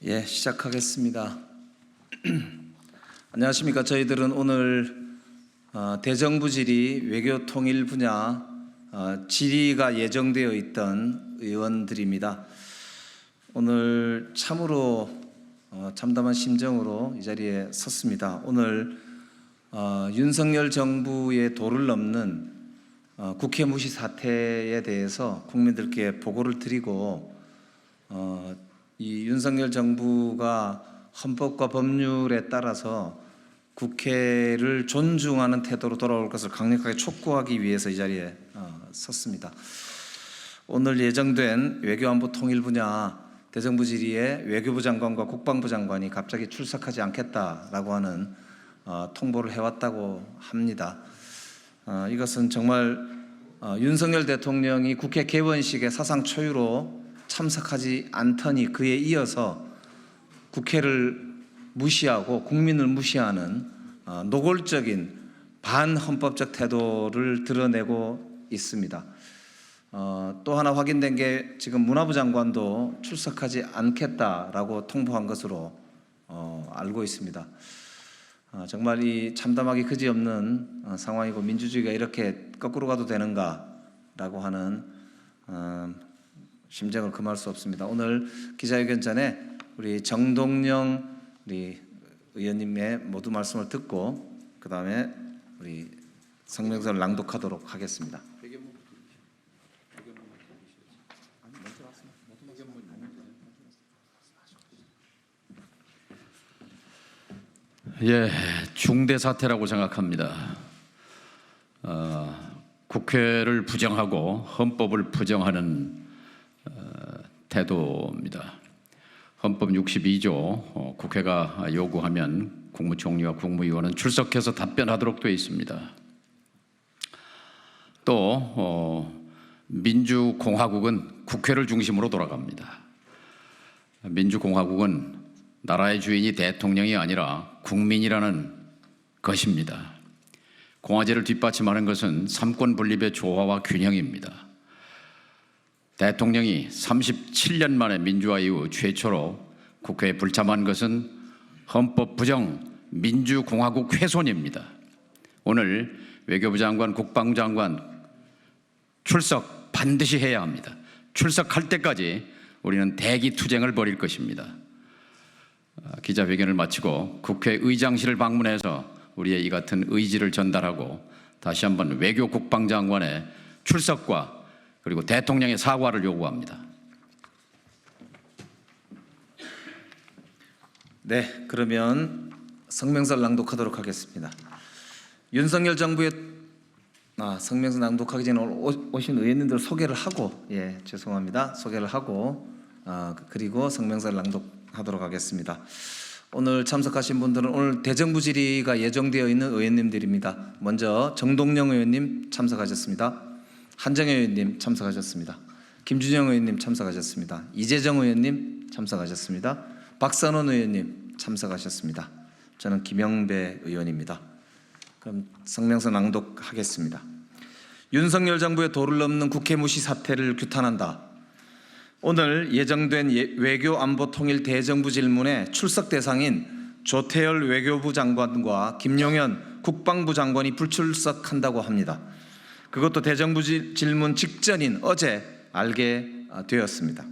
시작하겠습니다. 안녕하십니까. 저희들은 오늘 대정부 질의 외교 통일 분야 질의가 예정되어 있던 의원들입니다. 오늘 참으로 참담한 심정으로 이 자리에 섰습니다. 오늘 윤석열 정부의 도를 넘는 국회 무시 사태에 대해서 국민들께 보고를 드리고 이 윤석열 정부가 헌법과 법률에 따라서 국회를 존중하는 태도로 돌아올 것을 강력하게 촉구하기 위해서 이 자리에 섰습니다. 오늘 예정된 외교안보 통일 분야 대정부 질의에 외교부 장관과 국방부 장관이 갑자기 출석하지 않겠다라고 하는 통보를 해왔다고 합니다. 이것은 정말 윤석열 대통령이 국회 개원식에 사상 초유로 참석하지 않더니 그에 이어서 국회를 무시하고 국민을 무시하는 노골적인 반헌법적 태도를 드러내고 있습니다. 또 하나 확인된 게 지금 문화부 장관도 출석하지 않겠다라고 통보한 것으로 알고 있습니다. 정말 이 참담하기 그지없는 상황이고 민주주의가 이렇게 거꾸로 가도 되는가라고 하는 심정을 금할 수 없습니다. 오늘 기자회견 전에 우리 정동영 우리 의원님의 모두 말씀을 듣고 그 다음에 우리 성명서를 낭독하도록 하겠습니다. 중대 사태라고 생각합니다. 국회를 부정하고 헌법을 부정하는 태도입니다. 헌법 62조 국회가 요구하면 국무총리와 국무위원은 출석해서 답변하도록 되어 있습니다. 또 민주공화국은 국회를 중심으로 돌아갑니다. 민주공화국은 나라의 주인이 대통령이 아니라 국민이라는 것입니다. 공화제를 뒷받침하는 것은 삼권 분립의 조화와 균형입니다. 대통령이 37년 만에 민주화 이후 최초로 국회에 불참한 것은 헌법 부정, 민주공화국 훼손입니다. 오늘 외교부 장관, 국방부 장관 출석 반드시 해야 합니다. 출석할 때까지 우리는 대기투쟁을 벌일 것입니다. 기자회견을 마치고 국회의장실을 방문해서 우리의 이 같은 의지를 전달하고 다시 한번 외교 국방장관의 출석과 그리고 대통령의 사과를 요구합니다. 네, 그러면 성명서를 낭독하도록 하겠습니다. 윤석열 정부의 성명서 낭독하기 전에 오신 의원님들 소개를 하고 죄송합니다. 소개를 하고 그리고 성명서를 낭독하도록 하겠습니다. 오늘 참석하신 분들은 오늘 대정부 질의가 예정되어 있는 의원님들입니다. 먼저 정동영 의원님 참석하셨습니다. 한정혜 의원님 참석하셨습니다. 김준영 의원님 참석하셨습니다. 이재정 의원님 참석하셨습니다. 박선원 의원님 참석하셨습니다. 저는 김영배 의원입니다. 그럼 성명서 낭독하겠습니다. 윤석열 정부의 도를 넘는 국회 무시 사태를 규탄한다. 오늘 예정된 외교안보 통일 대정부 질문에 출석 대상인 조태열 외교부 장관과 김용현 국방부 장관이 불출석한다고 합니다. 그것도 대정부 질문 직전인 어제 알게 되었습니다.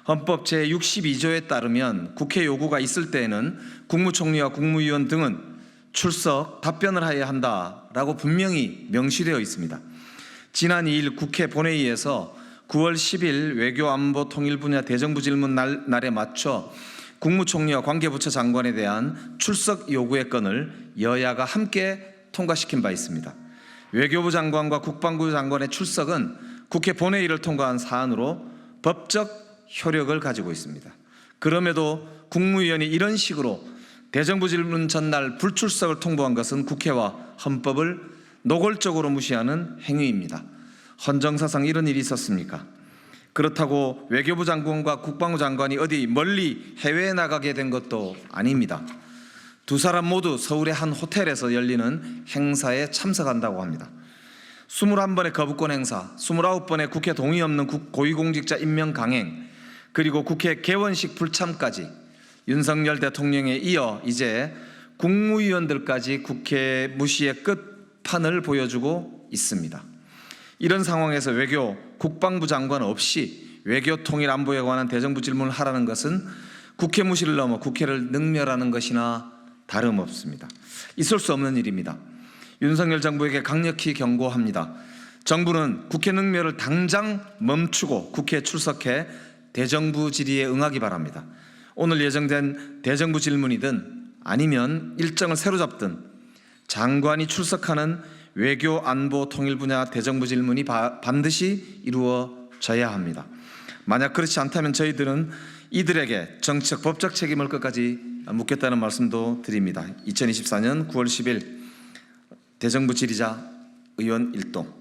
헌법 제62조에 따르면 국회 요구가 있을 때에는 국무총리와 국무위원 등은 출석, 답변을 해야 한다라고 분명히 명시되어 있습니다. 지난 2일 국회 본회의에서 9월 10일 외교안보 통일 분야 대정부 질문 날에 맞춰 국무총리와 관계부처 장관에 대한 출석 요구의 건을 여야가 함께 통과시킨 바 있습니다. 외교부 장관과 국방부 장관의 출석은 국회 본회의를 통과한 사안으로 법적 효력을 가지고 있습니다. 그럼에도 국무위원이 이런 식으로 대정부 질문 전날 불출석을 통보한 것은 국회와 헌법을 노골적으로 무시하는 행위입니다. 헌정사상 이런 일이 있었습니까? 그렇다고 외교부 장관과 국방부 장관이 어디 멀리 해외에 나가게 된 것도 아닙니다. 두 사람 모두 서울의 한 호텔에서 열리는 행사에 참석한다고 합니다. 21번의 거부권 행사, 29번의 국회 동의 없는 고위공직자 임명 강행, 그리고 국회 개원식 불참까지 윤석열 대통령에 이어 이제 국무위원들까지 국회 무시의 끝판을 보여주고 있습니다. 이런 상황에서 외교, 국방부 장관 없이 외교 통일 안보에 관한 대정부 질문을 하라는 것은 국회 무시를 넘어 국회를 능멸하는 것이나 다름없습니다. 있을 수 없는 일입니다. 윤석열 정부에게 강력히 경고합니다. 정부는 국회 능멸을 당장 멈추고 국회에 출석해 대정부 질의에 응하기 바랍니다. 오늘 예정된 대정부 질문이든 아니면 일정을 새로 잡든 장관이 출석하는 외교 안보 통일 분야 대정부 질문이 반드시 이루어져야 합니다. 만약 그렇지 않다면 저희들은 이들에게 정치적 법적 책임을 끝까지 묻겠다는 말씀도 드립니다. 2024년 9월 10일 대정부 질의자 의원 일동